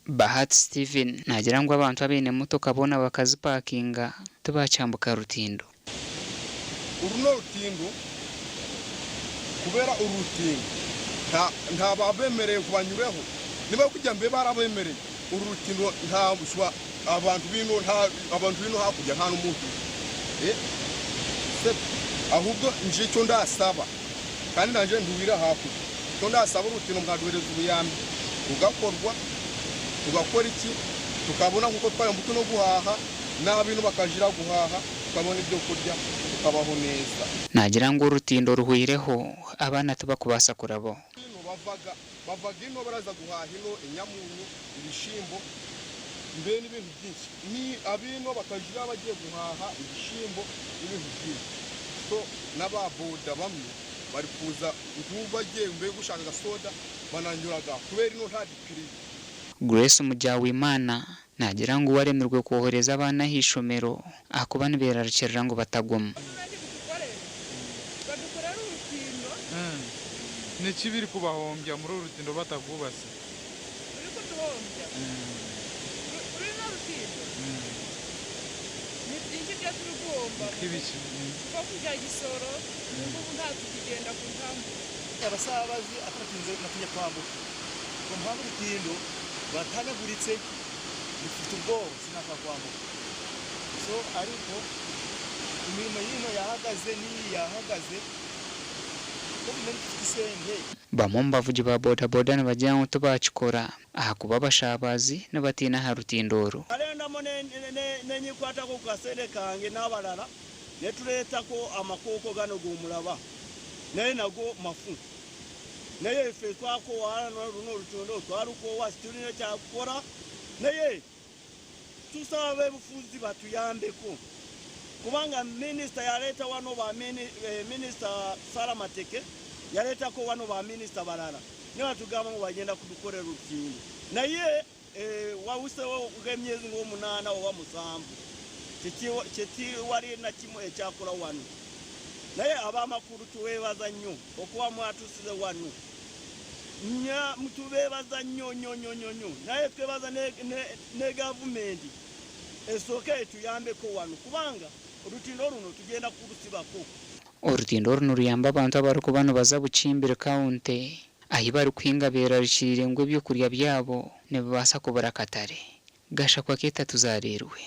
Bahati Steven nagira ngo abantu abene muto kabona bakazipakinga tubacambuka rutindo. Uruno rutindo kubera urutindo nta babemereye kubanyureho niba kujya mbe barabemereye urutindo nta buswa abantu bino hakujya nta n'umuntu ahubwo nje cyo ndasaba kandi nanje nduwira hakujya cyo ndasaba urutindo mwaduhereza ubuyambi ugakorwa tugakora iki tukabona kuko twayambuka no guhaha n'abintu bakajira guhaha tukabona ibyo kurya tukabaho neza. Nagira ngo urutindo ruhwireho abana tubakubasa kurabo bavaga ino baraza guhaha ino inyamunyu ibishimbo mbe n'ibintu byinshi ni abino bakajira bagiye guhaha ibishimbo n'ibintu byinshi so n'ababoda bamwe bari kuza bagiye mbe gushaka gasoda bananyuraga kubera ino nta dipiri. Grace Mujyawimana nagira ngo waremerwe kohereza abana hishomero akuba niberarikirira ngo batagoma. Ni kibiri kubahombya muri urutindo batagubase. Uri kutuhombya. Uri no rutindo. Ni byinshi byo turugomba. Kibiki. Kuko kujya Kisoro n'ubu nta tukigenda ku ntambu. Abasabazi atatinze natinye kwambuka. Ku mpamvu rutindo batanaguritse bifite ubwoba sinaka kwambuka. So ariko imirimo yino yahagaze yahagaze bamwe mu bavugi ba bodaboda nibagira ngo tubakikora ahakuba abashabazi n'abatina ha rutindoro arendamo nenyikwata ko kasere kange n'abalala netuleta ko amakoko gano gumulaba naye nago mafu naye fe twako wana runo rutondo twaruko wasituline cyakora naye tusabe bufuzi batuyambeko kubanga minister yaleta wano ba minister Salamateke yaleta ko wano ba minister balala niba tugamba ngo bagenda kudukorera rutindo naye wawuse wo ugemyezi ngo 8 wa musambu kiti wari na kimo ecyakora wano naye abamakuru tuwebaza nnyo okuba mwatusize wano nya mutubebaza nnyo naye twebaza ne government esoke tuyambe ko wano kubanga urutindo runo tugenda kurusibako. Urutindo runo ruyamba abantu abaruko bano baza bucimbire kaunte ahi bari kwinga berarikiriire ngo ibyo kurya byabo ne babasa kubara katare gasha kwa keta tuzarirwe.